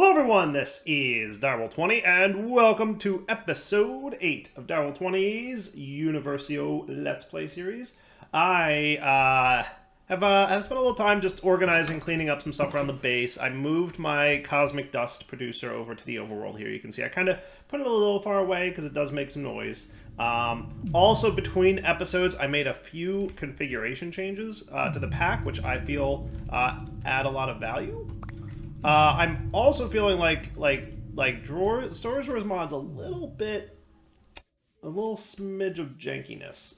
Hello everyone, this is Direwolf20 and welcome to episode 8 of Direwolf20's UniversIO Let's Play series. I have spent a little time just organizing, cleaning up some stuff around the base. I moved my Cosmic Dust producer over to the overworld here. You can see I kind of put it a little far away because it does make some noise. Also, between episodes, I made a few configuration changes to the pack, which I feel add a lot of value. I'm also feeling like storage drawers mod's a little smidge of jankiness.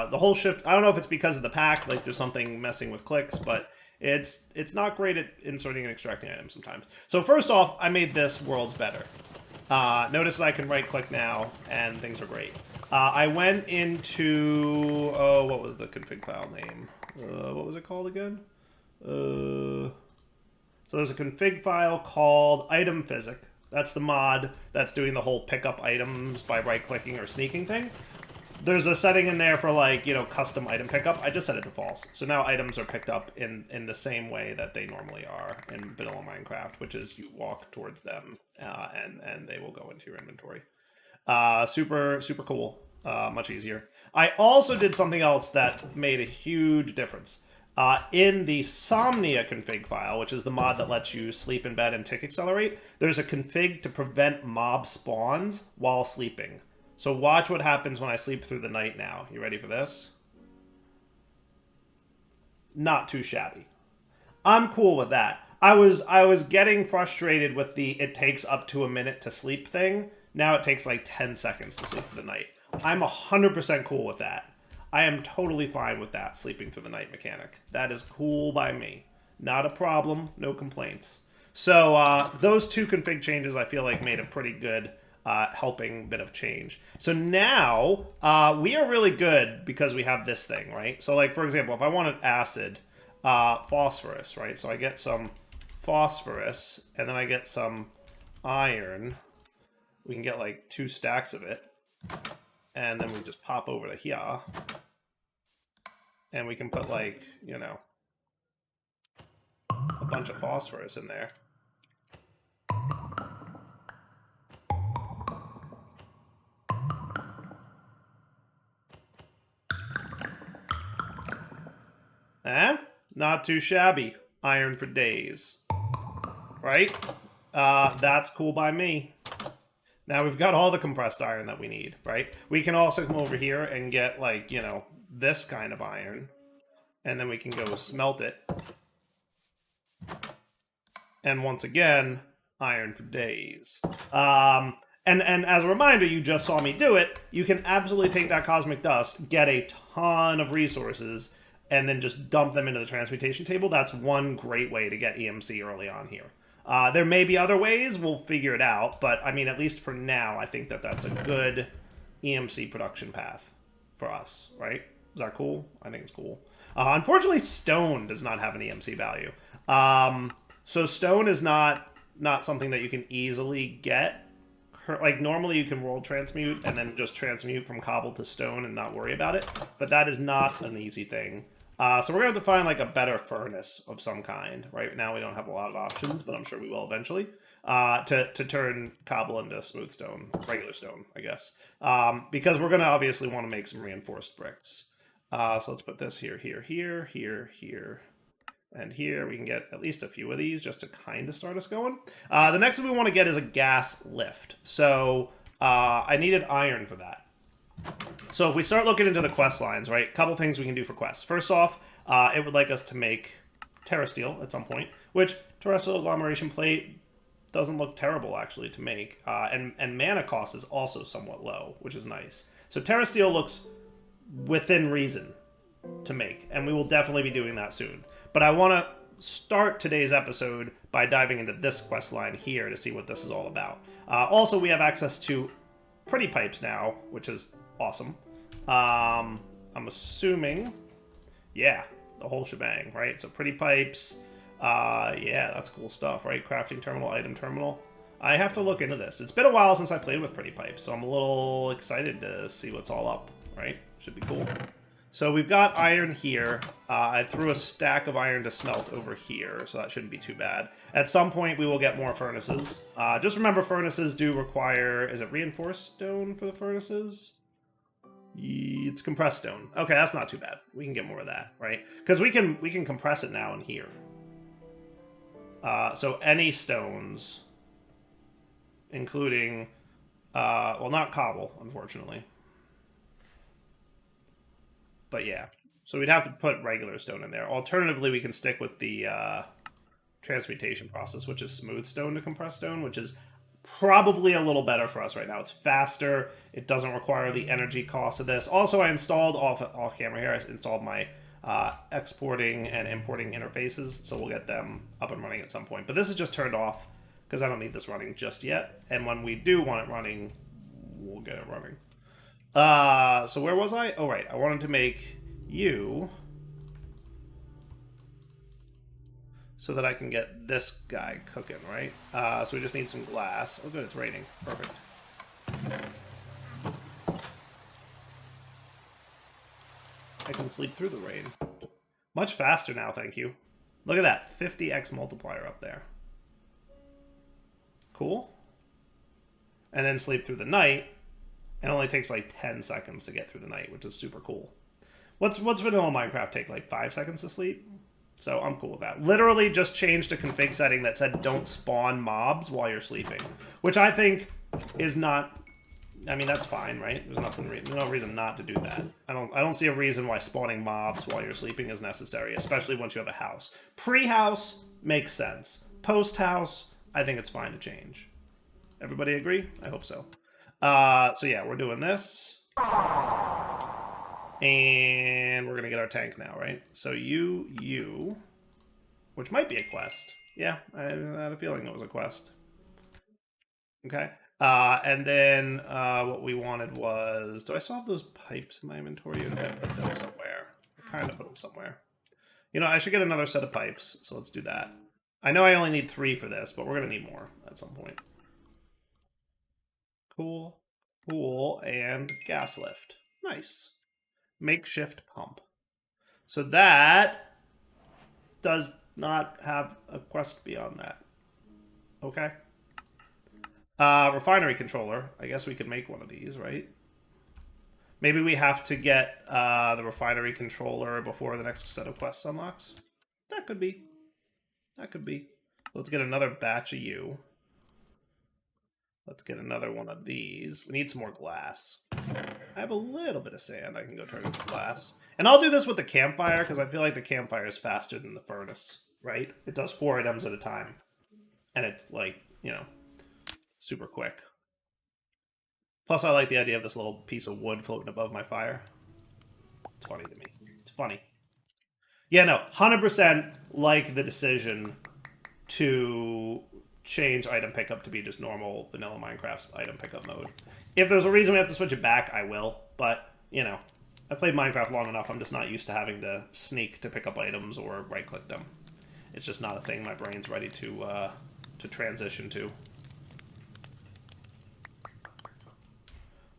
The whole shift, I don't know if it's because of the pack, like there's something messing with clicks, but it's not great at inserting and extracting items sometimes. So first off, I made this worlds better. Notice that I can right click now and things are great. I went into, what was the config file name? What was it called again? So there's a config file called item physic. That's the mod that's doing the whole pick up items by right-clicking or sneaking thing. There's a setting in there for custom item pickup. I just set it to false. So now items are picked up in the same way that they normally are in vanilla Minecraft, which is you walk towards them and they will go into your inventory. Super cool. Much easier. I also did something else that made a huge difference. In the Somnia config file, which is the mod that lets you sleep in bed and tick accelerate, there's a config to prevent mob spawns while sleeping. So watch what happens when I sleep through the night now. You ready for this? Not too shabby. I'm cool with that. I was getting frustrated with the it takes up to a minute to sleep thing. Now it takes like 10 seconds to sleep through the night. I'm 100% cool with that. I am totally fine with that, sleeping through the night mechanic. That is cool by me. Not a problem, no complaints. So those two config changes I feel like made a pretty good helping bit of change. So now we are really good because we have this thing, right? So like, for example, if I wanted acid, phosphorus, right? So I get some phosphorus and then I get some iron. We can get like 2 stacks of it. And then we just pop over to here. And we can put like, a bunch of phosphorus in there. Not too shabby. Iron for days. Right? That's cool by me. Now we've got all the compressed iron that we need, right? We can also come over here and get like, this kind of iron. And then we can go smelt it. And once again, iron for days. And as a reminder, you just saw me do it. You can absolutely take that cosmic dust, get a ton of resources, and then just dump them into the transmutation table. That's one great way to get EMC early on here. There may be other ways, we'll figure it out, but I mean, at least for now, I think that that's a good EMC production path for us, right? Is that cool? I think it's cool. Unfortunately, stone does not have an EMC value. So stone is not something that you can easily get. Like, normally you can world transmute and then just transmute from cobble to stone and not worry about it, but that is not an easy thing. So we're going to have to find like a better furnace of some kind. Right now we don't have a lot of options, but I'm sure we will eventually. To turn cobble into smooth stone, regular stone, I guess. Because we're going to obviously want to make some reinforced bricks. So let's put this here, and here. We can get at least a few of these just to kind of start us going. The next thing we want to get is a gas lift. So I needed iron for that. So if we start looking into the quest lines, right, a couple things we can do for quests. First off, it would like us to make terrasteel at some point, which terrestrial agglomeration plate doesn't look terrible actually to make, and mana cost is also somewhat low, which is nice. So terrasteel looks within reason to make, and we will definitely be doing that soon. But I want to start today's episode by diving into this quest line here to see what this is all about. Also, we have access to pretty pipes now, which is awesome. I'm assuming, yeah, the whole shebang, right? So pretty pipes, yeah, that's cool stuff, right? Crafting terminal, item terminal. I have to look into this. It's been a while since I played with pretty pipes, so I'm a little excited to see what's all up, right? Should be cool. So we've got iron here. I threw a stack of iron to smelt over here, so that shouldn't be too bad. At some point, we will get more furnaces. Just remember, furnaces do require... Is it reinforced stone for the furnaces? It's compressed stone. Okay, that's not too bad. We can get more of that, right? Because we can compress it now in here. So any stones, including... well, not cobble, unfortunately. But yeah, so we'd have to put regular stone in there. Alternatively, we can stick with the transmutation process, which is smooth stone to compressed stone, which is probably a little better for us right now. It's faster. It doesn't require the energy cost of this. Also, I installed off camera here. I installed my exporting and importing interfaces, so we'll get them up and running at some point. But this is just turned off because I don't need this running just yet. And when we do want it running, we'll get it running. So where was I? Oh, right. I wanted to make you so that I can get this guy cooking, right? So we just need some glass. Oh, good. It's raining. Perfect. I can sleep through the rain. Much faster now, thank you. Look at that. 50x multiplier up there. Cool. And then sleep through the night. It only takes like 10 seconds to get through the night, which is super cool. What's vanilla Minecraft take? Like 5 seconds to sleep? So I'm cool with that. Literally just changed a config setting that said don't spawn mobs while you're sleeping. Which I think is not... I mean, that's fine, right? There's no reason not to do that. I don't see a reason why spawning mobs while you're sleeping is necessary, especially once you have a house. Pre-house makes sense. Post-house, I think it's fine to change. Everybody agree? I hope so. So yeah, we're doing this. And we're gonna get our tank now, right? So you, which might be a quest. Yeah, I had a feeling it was a quest. Okay. And then what we wanted was... Do I still have those pipes in my inventory? Or did I put them somewhere? I kind of put them somewhere. You know, I should get another set of pipes, so let's do that. I know I only need 3 for this, but we're gonna need more at some point. Cool. Cool. And gas lift. Nice. Makeshift pump. So that does not have a quest beyond that. Okay. Refinery controller. I guess we could make one of these, right? Maybe we have to get the refinery controller before the next set of quests unlocks. That could be. That could be. Let's get another batch of you. Let's get another one of these. We need some more glass. I have a little bit of sand. I can go turn into glass. And I'll do this with the campfire, because I feel like the campfire is faster than the furnace, right? It does 4 items at a time. And it's like, you know, super quick. Plus, I like the idea of this little piece of wood floating above my fire. It's funny to me. It's funny. Yeah, no, 100% like the decision to change item pickup to be just normal vanilla Minecraft's item pickup mode. If there's a reason we have to switch it back, I will. But, you know, I played Minecraft long enough, I'm just not used to having to sneak to pick up items or right-click them. It's just not a thing my brain's ready to transition to.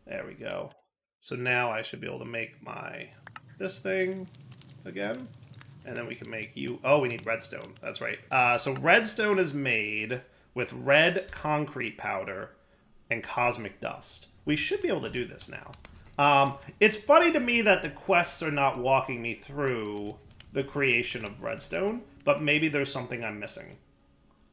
There we go. So now I should be able to make this thing again. And then we can make you... Oh, we need redstone. That's right. So redstone is made with red concrete powder and cosmic dust. We should be able to do this now. It's funny to me that the quests are not walking me through the creation of redstone, but maybe there's something I'm missing.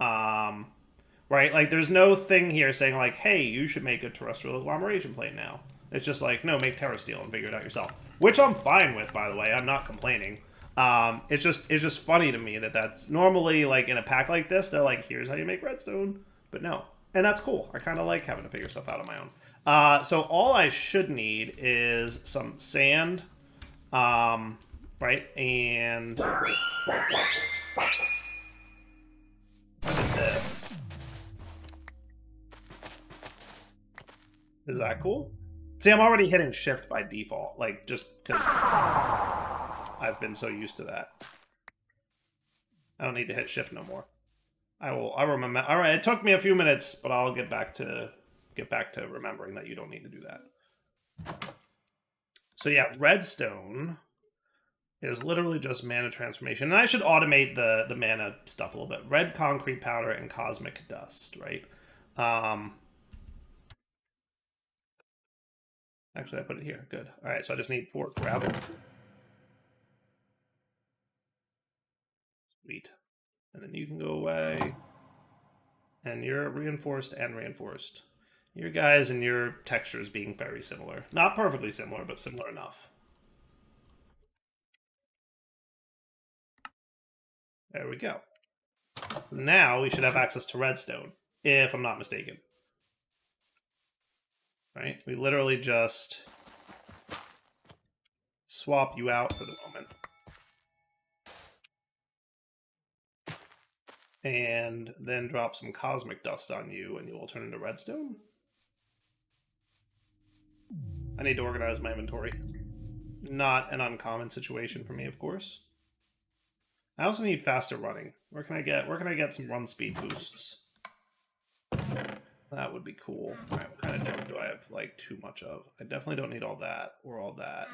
Right? Like, there's no thing here saying, like, hey, you should make a terrestrial agglomeration plate now. It's just like, no, make terrasteel and figure it out yourself. Which I'm fine with, by the way. I'm not complaining. It's just funny to me that that's normally, like, in a pack like this, they're like, here's how you make redstone. But no. And that's cool. I kind of like having to figure stuff out on my own. So all I should need is some sand, right? And this. Is that cool? See, I'm already hitting shift by default, like, just because I've been so used to that. I don't need to hit shift no more. I'll remember. All right, it took me a few minutes, but I'll get back to remembering that you don't need to do that. So yeah, redstone is literally just mana transformation. And I should automate the mana stuff a little bit. Red concrete powder and cosmic dust, right? Actually, I put it here. Good. All right, so I just need 4 gravel. Sweet. And then you can go away. And you're reinforced and reinforced. Your guys and your textures being very similar. Not perfectly similar, but similar enough. There we go. Now we should have access to redstone, if I'm not mistaken. Right? We literally just swap you out for the moment. And then drop some cosmic dust on you, and you will turn into redstone. I need to organize my inventory. Not an uncommon situation for me, of course. I also need faster running. Where can I get some run speed boosts? That would be cool. All right, what kind of junk do I have like too much of? I definitely don't need all that or all that.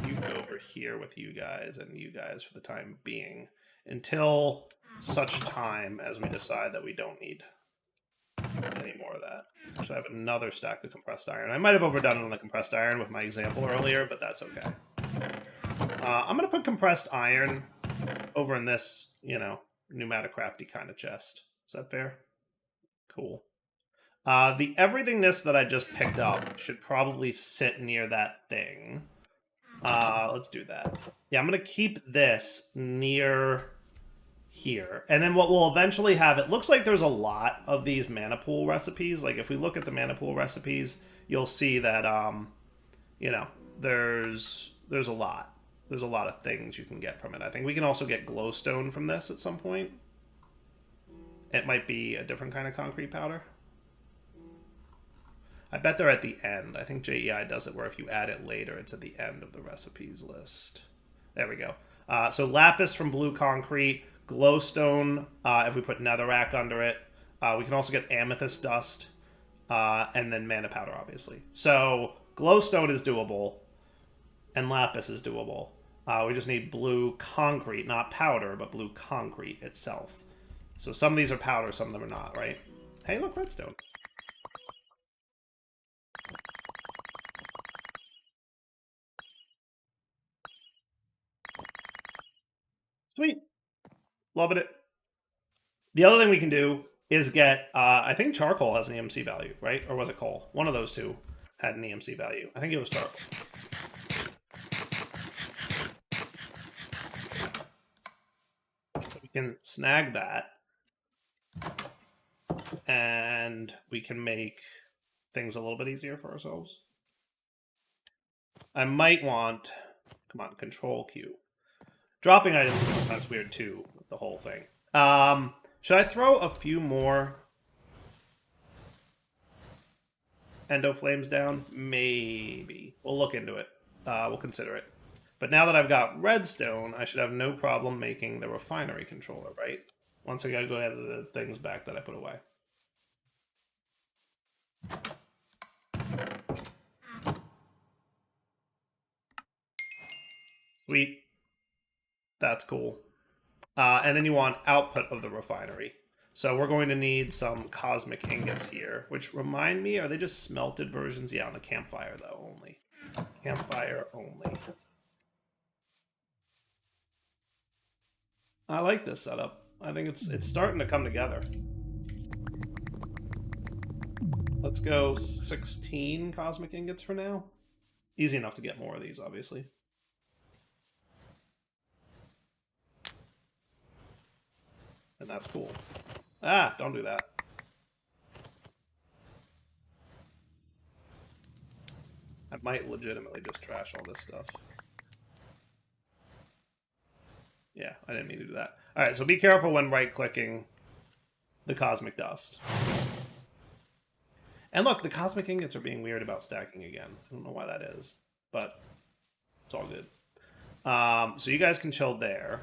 You go over here with you guys and you guys for the time being until such time as we decide that we don't need any more of that. So I have another stack of compressed iron. I might have overdone it on the compressed iron with my example earlier, but that's okay. I'm going to put compressed iron over in this, Pneumaticrafty kind of chest. Is that fair? Cool. The everythingness that I just picked up should probably sit near that thing. Let's do that. Yeah, I'm going to keep this near here. And then what we'll eventually have, it looks like there's a lot of these mana pool recipes. Like if we look at the mana pool recipes, you'll see that, there's a lot. There's a lot of things you can get from it. I think we can also get glowstone from this at some point. It might be a different kind of concrete powder. I bet they're at the end. I think JEI does it where if you add it later, it's at the end of the recipes list. There we go. So lapis from blue concrete, glowstone if we put netherrack under it. We can also get amethyst dust, and then mana powder, obviously. So glowstone is doable, and lapis is doable. We just need blue concrete, not powder, but blue concrete itself. So some of these are powder, some of them are not, right? Hey, look, redstone. Sweet. Loving it. The other thing we can do is get, I think charcoal has an EMC value, right? Or was it coal? One of those two had an EMC value. I think it was charcoal. So we can snag that. And we can make things a little bit easier for ourselves. I might want, come on, control Q. Dropping items is sometimes weird too, with the whole thing. Should I throw a few more endo flames down? Maybe. We'll look into it. We'll consider it. But now that I've got redstone, I should have no problem making the refinery controller, right? Once I gotta go ahead to the things back that I put away. Sweet. That's cool. And then you want output of the refinery. So we're going to need some cosmic ingots here, which remind me, are they just smelted versions? Yeah, on the campfire, though, only. Campfire only. I like this setup. I think it's starting to come together. Let's go 16 cosmic ingots for now. Easy enough to get more of these, obviously. And that's cool. Ah, don't do that. I might legitimately just trash all this stuff. Yeah, I didn't mean to do that. All right, so be careful when right-clicking the cosmic dust. And look, the cosmic ingots are being weird about stacking again. I don't know why that is, but it's all good. So you guys can chill there.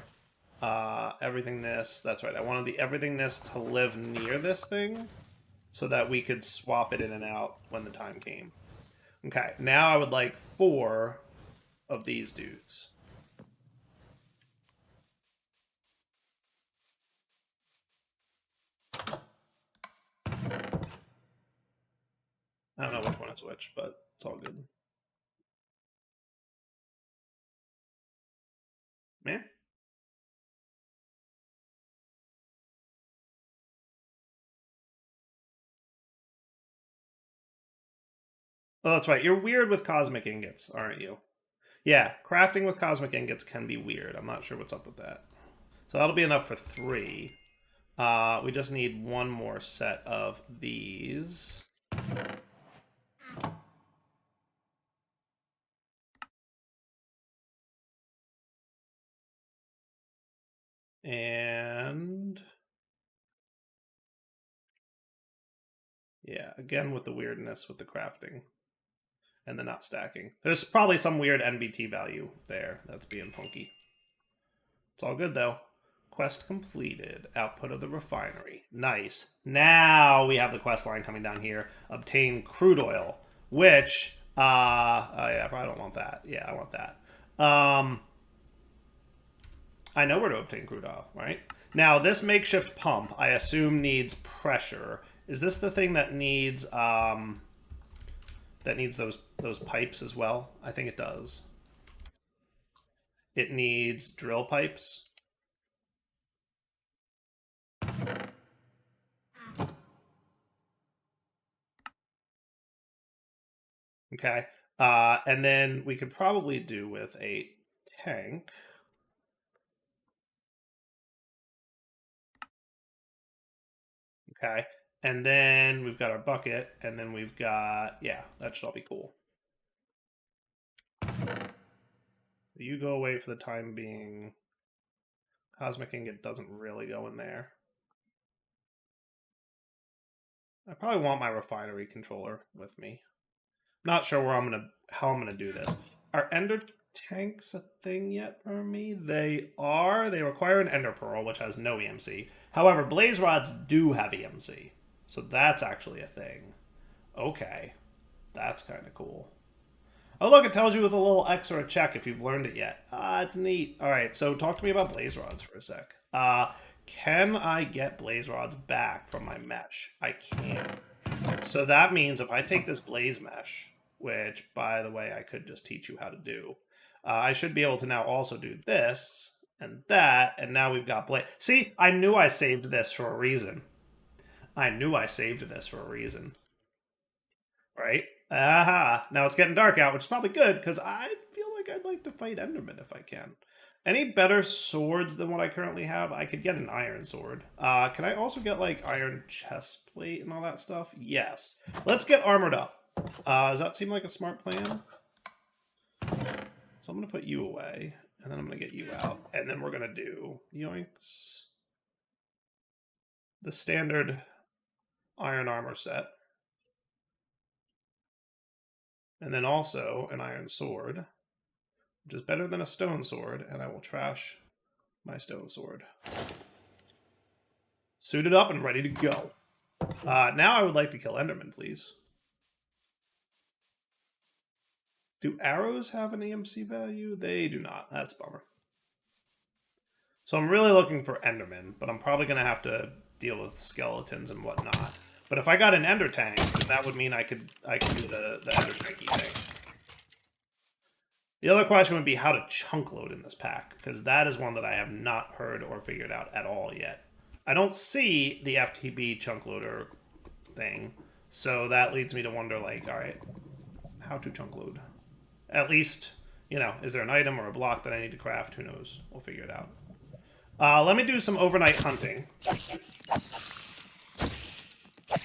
Everythingness, that's right. I wanted the everythingness to live near this thing so that we could swap it in and out when the time came. Okay, now I would like 4 of these dudes. I don't know which one is which, but it's all good. Man. Oh, that's right. You're weird with cosmic ingots, aren't you? Yeah, crafting with cosmic ingots can be weird. I'm not sure what's up with that. So that'll be enough for 3. We just need one more set of these. And yeah, again with the weirdness with the crafting and the not stacking. There's probably some weird NBT value there that's being funky. It's all good though. Quest completed. Output of the refinery. Nice. Now we have the quest line coming down here. Obtain crude oil, which oh yeah, I probably don't want that. Yeah, I want that. I know where to obtain crude oil, right? Now this makeshift pump, I assume, needs pressure. Is this the thing that needs those pipes as well? I think it does. It needs drill pipes. Okay. And then we could probably do with a tank. Okay. And then we've got our bucket, and then we've got, yeah, that should all be cool. You go away for the time being. Cosmic Ingot doesn't really go in there. I probably want my refinery controller with me. Not sure how I'm gonna do this. Are ender tanks a thing yet for me? They are. They require an ender pearl, which has no EMC. However, blaze rods do have EMC, so that's actually a thing. Okay, that's kind of cool. Oh look, it tells you with a little X or a check if you've learned it yet. It's neat. All right, so talk to me about blaze rods for a sec. Can I get blaze rods back from my mesh? I can. So that means if I take this blaze mesh, which, by the way, I could just teach you how to do, I should be able to now also do this and that, and now we've got blaze. See, I knew I saved this for a reason. I knew I saved this for a reason. Right? Aha! Now it's getting dark out, which is probably good, because I feel like I'd like to fight Enderman if I can. Any better swords than what I currently have? I could get an iron sword. Can I also get, like, iron chest plate and all that stuff? Yes. Let's get armored up. Does that seem like a smart plan? So I'm going to put you away, and then I'm going to get you out, and then we're going to do, yoinks, the standard iron armor set. And then also an iron sword, which is better than a stone sword, and I will trash my stone sword. Suited up and ready to go. Now I would like to kill Enderman, please. Do arrows have an EMC value? They do not. That's a bummer. So I'm really looking for Enderman, but I'm probably going to have to deal with skeletons and whatnot. But if I got an Ender tank, then that would mean I could do the Ender tanky thing. The other question would be how to chunk load in this pack, because that is one that I have not heard or figured out at all yet. I don't see the FTB chunk loader thing, so that leads me to wonder, like, all right, how to chunk load? At least, you know, is there an item or a block that I need to craft? Who knows? We'll figure it out. Let me do some overnight hunting.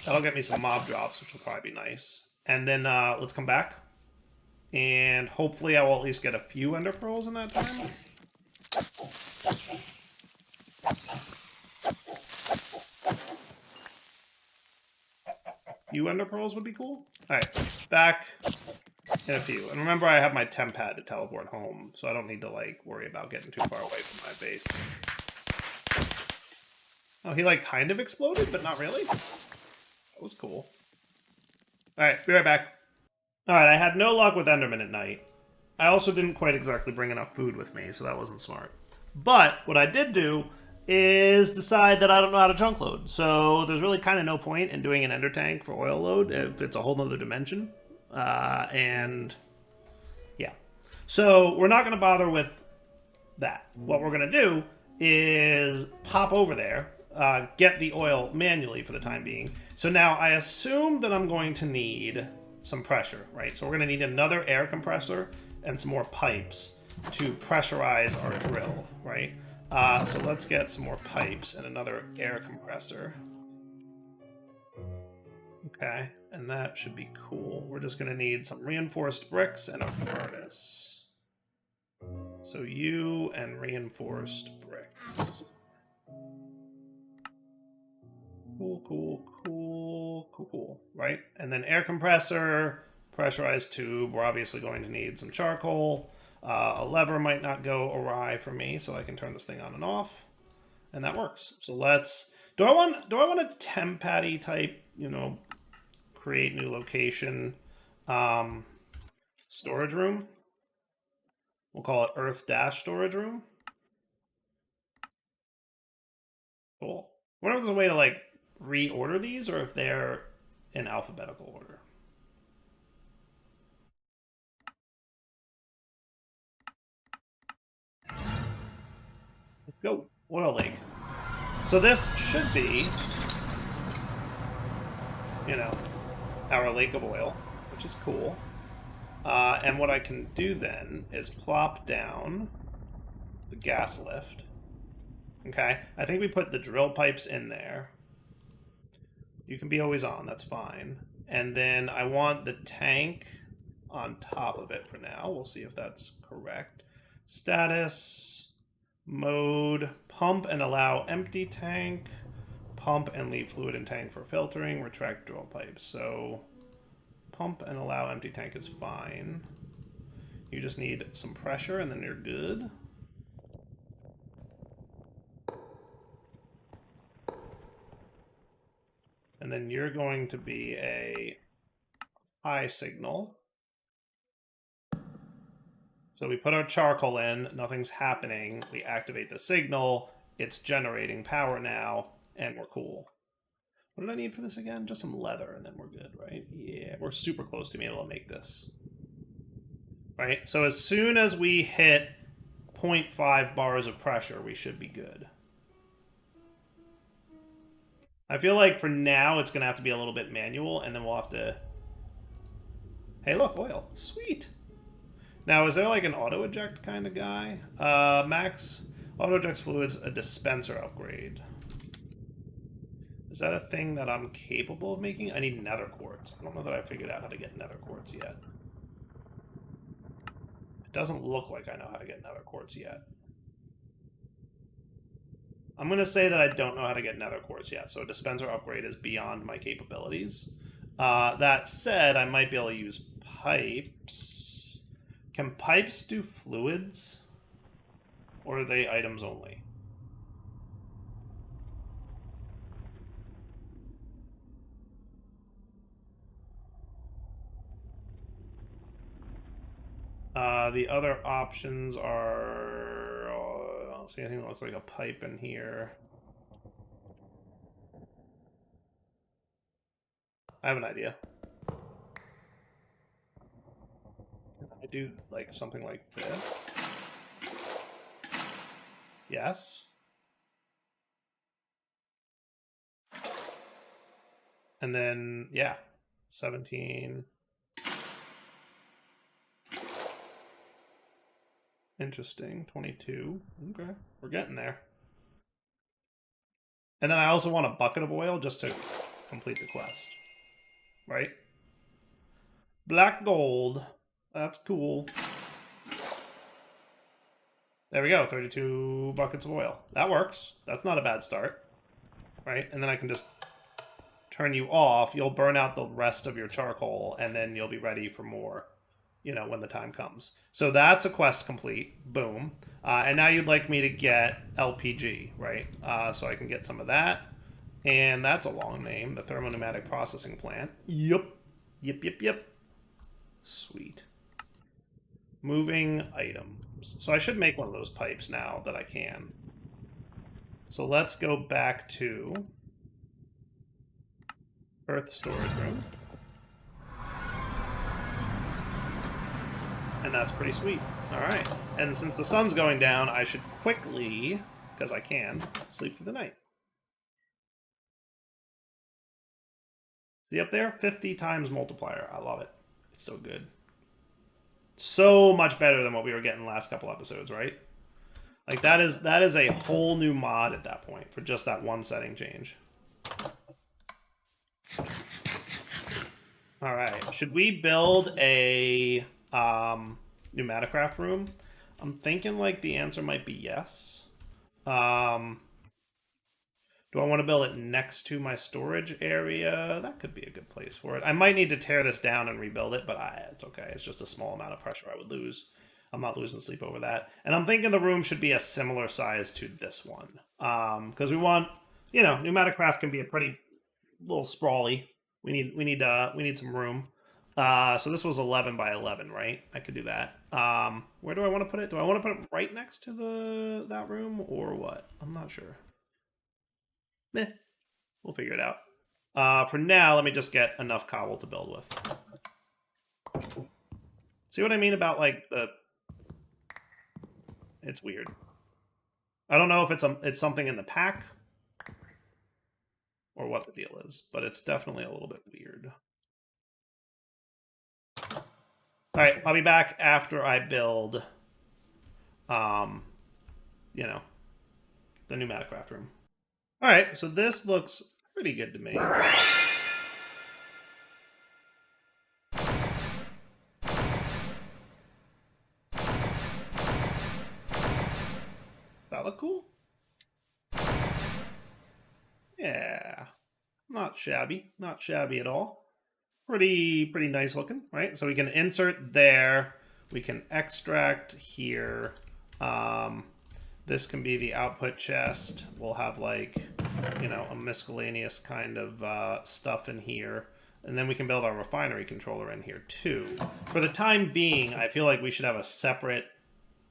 That'll get me some mob drops, which will probably be nice. And then let's come back. And hopefully I will at least get a few ender pearls in that time. Few ender pearls would be cool. Alright, back in a few. And remember, I have my temp pad to teleport home, so I don't need to, like, worry about getting too far away from my base. Oh, he, like, kind of exploded, but not really? That was cool. Alright, be right back. Alright, I had no luck with Enderman at night. I also didn't quite exactly bring enough food with me, so that wasn't smart. But what I did do is decide that I don't know how to trunk load. So there's really kind of no point in doing an ender tank for oil load if it's a whole nother dimension. And yeah. So we're not going to bother with that. What we're going to do is pop over there, get the oil manually for the time being. So now I assume that I'm going to need some pressure, right? So we're going to need another air compressor and some more pipes to pressurize our drill, right? So let's get some more pipes and another air compressor. Okay, and that should be cool. We're just going to need some reinforced bricks and a furnace. So you and reinforced bricks. Cool. Right? And then air compressor, pressurized tube. We're obviously going to need some charcoal. A lever might not go awry for me, so I can turn this thing on and off. And that works. So let's... Do I want a temp patty type, you know, create new location storage room? We'll call it Earth-storage room. Cool. I wonder if there's a way to, like, reorder these or if they're in alphabetical order. Let's go. Oil lake. So this should be, you know, our lake of oil, which is cool. And what I can do then is plop down the gas lift. Okay, I think we put the drill pipes in there. You can be always on, that's fine. And then I want the tank on top of it for now. We'll see if that's correct. Status, mode, pump and allow empty tank, pump and leave fluid in tank for filtering, retract drill pipes. So pump and allow empty tank is fine. You just need some pressure and then you're good. And then you're going to be a high signal. So we put our charcoal in, nothing's happening. We activate the signal, it's generating power now, and we're cool. What did I need for this again? Just some leather, and then we're good, right? Yeah, we're super close to being able to make this. Right, so as soon as we hit 0.5 bars of pressure, we should be good. I feel like for now, it's going to have to be a little bit manual, and then we'll have to... Hey, look, oil. Sweet. Now, is there like an auto-eject kind of guy? Max, auto-ejects fluids, a dispenser upgrade. Is that a thing that I'm capable of making? I need nether quartz. I don't know that I figured out how to get nether quartz yet. It doesn't look like I know how to get nether quartz yet. I'm going to say that I don't know how to get nether quartz yet, so a dispenser upgrade is beyond my capabilities. That said, I might be able to use pipes. Can pipes do fluids? Or are they items only? The other options are... I don't see anything that looks like a pipe in here. I have an idea. I do like something like this. Yes. And then, yeah, 17. Interesting. 22. Okay, we're getting there. And then I also want a bucket of oil just to complete the quest. Right? Black gold. That's cool. There we go, 32 buckets of oil. That works. That's not a bad start. Right? And then I can just turn you off. You'll burn out the rest of your charcoal, and then you'll be ready for more, you know, when the time comes. So that's a quest complete. Boom. And now you'd like me to get LPG, right? So I can get some of that. And that's a long name, the Thermopneumatic Processing Plant. Yep. Yep. Sweet. Moving items. So I should make one of those pipes now that I can. So let's go back to Earth storage room. And that's pretty sweet. All right. And since the sun's going down, I should quickly, because I can, sleep through the night. See up there? 50 times multiplier. I love it. It's so good. So much better than what we were getting last couple episodes, right? Like that is a whole new mod at that point for just that one setting change. All right. Should we build a Pneumaticcraft room? I'm thinking like the answer might be yes. Do I want to build it next to my storage area? That could be a good place for it. I might need to tear this down and rebuild it, but it's okay. It's just a small amount of pressure I would lose. I'm not losing sleep over that. And I'm thinking the room should be a similar size to this one. Because we want, Pneumaticraft can be a pretty little sprawly. We need some room. So this was 11 by 11, right? I could do that. Where do I want to put it? Do I want to put it right next to that room or what? I'm not sure. Meh. We'll figure it out. For now, let me just get enough cobble to build with. See what I mean about like the... It's weird. I don't know if it's something in the pack or what the deal is, but it's definitely a little bit weird. All right, I'll be back after I build, the Pneumaticraft room. All right, so this looks pretty good to me. That look cool? Yeah, not shabby at all. Pretty nice looking, right? So we can insert there. We can extract here. This can be the output chest. We'll have like, a miscellaneous kind of stuff in here. And then we can build our refinery controller in here too. For the time being, I feel like we should have a separate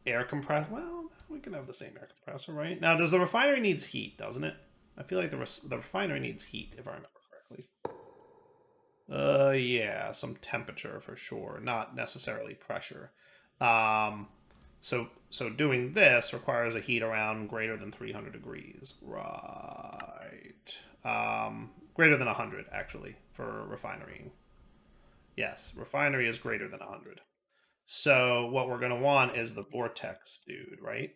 air compressor. Well, we can have the same air compressor, right? Now, does the refinery needs heat, doesn't it? I feel like the refinery needs heat, if I remember correctly. Yeah, some temperature for sure, not necessarily pressure. So doing this requires a heat around greater than 300 degrees. Right. Greater than 100, actually, for refinery. Yes, refinery is greater than 100. So what we're going to want is the vortex dude, right?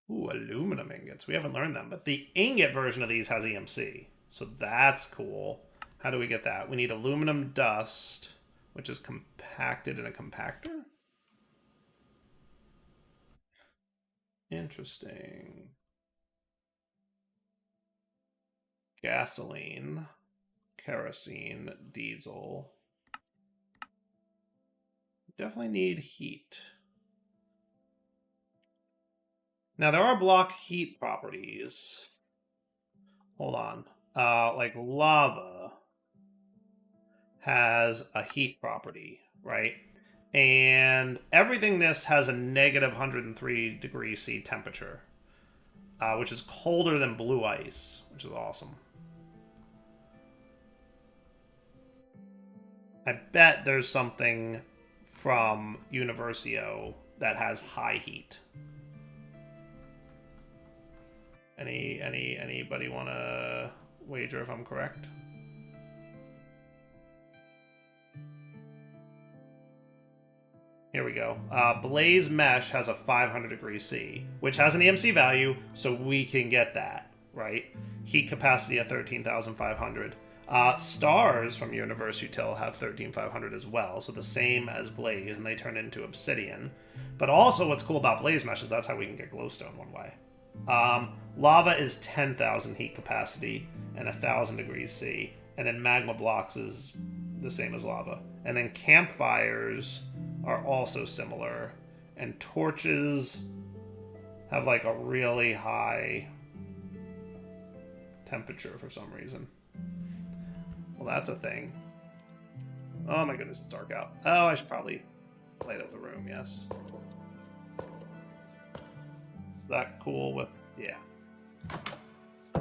Ooh, aluminum ingots. We haven't learned them, but the ingot version of these has EMC. So that's cool. How do we get that? We need aluminum dust, which is compacted in a compactor. Interesting. Gasoline, kerosene, diesel. Definitely need heat. Now there are block heat properties. Hold on. Like lava has a heat property, right? And everything this has a negative 103 degrees C temperature, which is colder than blue ice, which is awesome. I bet there's something from UniversIO that has high heat. Anybody want to wager if I'm correct? Here we go. Blaze Mesh has a 500 degrees C, which has an EMC value, so we can get that, right? Heat capacity at 13,500. Stars from UniversUtil have 13,500 as well, so the same as Blaze, and they turn into Obsidian. But also what's cool about Blaze Mesh is that's how we can get glowstone one way. Lava is 10,000 heat capacity and 1,000 degrees C, and then magma blocks is the same as lava. And then campfires are also similar, and torches have like a really high temperature for some reason. Well, that's a thing. Oh my goodness, it's dark out. Oh, I should probably light up the room, yes. Is that cool with Yeah.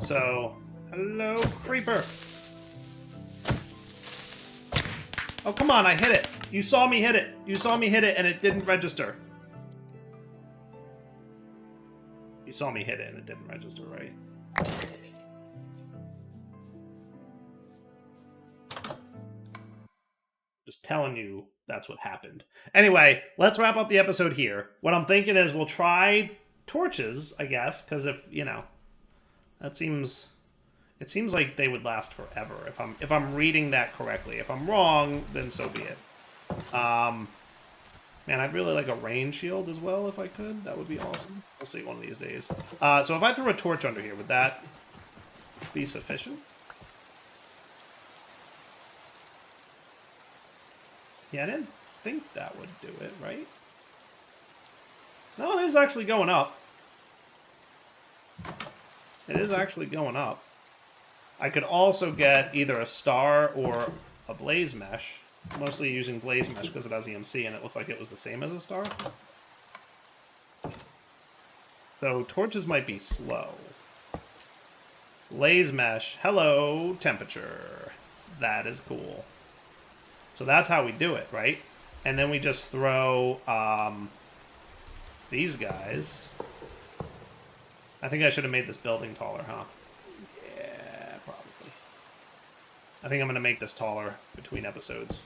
So, hello, creeper. Oh, come on, I hit it. You saw me hit it. You saw me hit it and it didn't register. You saw me hit it and it didn't register, right? Just telling you that's what happened. Anyway, let's wrap up the episode here. What I'm thinking is we'll try torches, I guess, because if, you know, that seems... It seems like they would last forever if I'm reading that correctly. If I'm wrong, then so be it. Man, I'd really like a rain shield as well if I could. That would be awesome. We'll see one of these days. So if I threw a torch under here, would that be sufficient? Yeah, I didn't think that would do it, right? No, it is actually going up. It is actually going up. I could also get either a star or a blaze mesh. Mostly using blaze mesh because it has EMC and it looked like it was the same as a star. So torches might be slow. Blaze mesh. Hello, temperature. That is cool. So that's how we do it, right? And then we just throw these guys. I think I should have made this building taller, huh? I think I'm going to make this taller between episodes.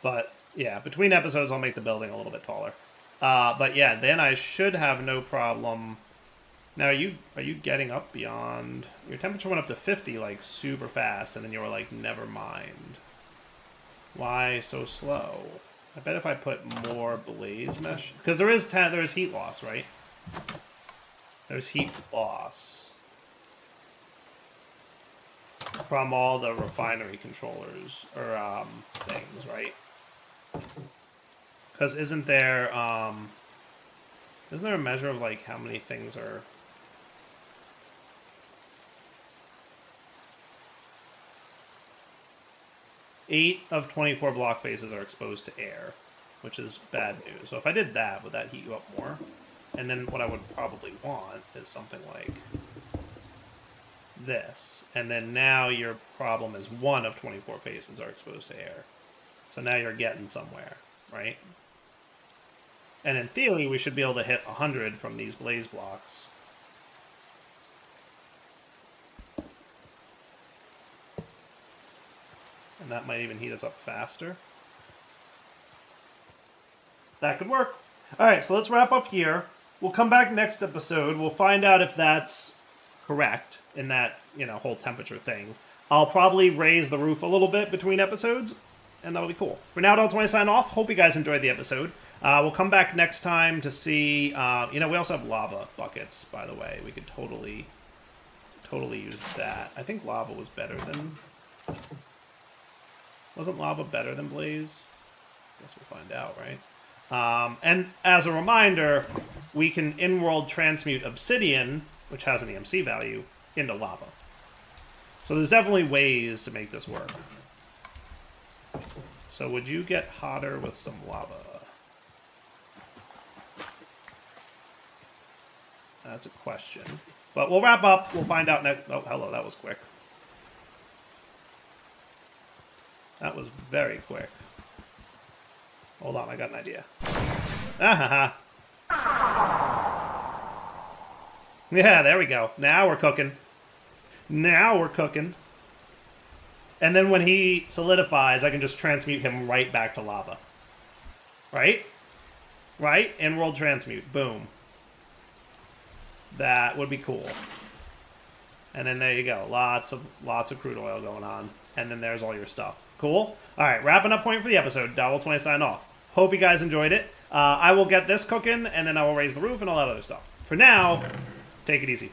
But, yeah, between episodes I'll make the building a little bit taller. But, yeah, then I should have no problem. Now, are you getting up beyond... Your temperature went up to 50, like, super fast, and then you were like, never mind. Why so slow? I bet if I put more blaze mesh... Because there is heat loss, right? There's heat loss from all the refinery controllers, or things, right? Because isn't there a measure of, like, how many things are... Eight of 24 block faces are exposed to air, which is bad news. So if I did that, would that heat you up more? And then what I would probably want is something like this. And then now your problem is 1 of 24 faces are exposed to air. So now you're getting somewhere, right? And in theory, we should be able to hit 100 from these blaze blocks. And that might even heat us up faster. That could work. All right, so let's wrap up here. We'll come back next episode. We'll find out if that's correct in that, you know, whole temperature thing. I'll probably raise the roof a little bit between episodes, and that'll be cool. For now, I'll sign off. Hope you guys enjoyed the episode. We'll come back next time to see, you know, we also have lava buckets, by the way. We could totally use that. I think lava was better than... Wasn't lava better than blaze? Guess we'll find out, right? And as a reminder, we can in-world transmute obsidian, which has an EMC value, into lava. So there's definitely ways to make this work. So would you get hotter with some lava? That's a question. But we'll wrap up. We'll find out next... Oh, hello, that was quick. That was very quick. Hold on, I got an idea. Ah, ha, ha. Yeah, there we go. Now we're cooking. Now we're cooking. And then when he solidifies, I can just transmute him right back to lava. Right? Right? In-world transmute. Boom. That would be cool. And then there you go. Lots of crude oil going on. And then there's all your stuff. Cool? Alright, wrapping up point for the episode. Dowell20 sign off. Hope you guys enjoyed it. I will get this cooking, and then I will raise the roof and all that other stuff. For now, take it easy.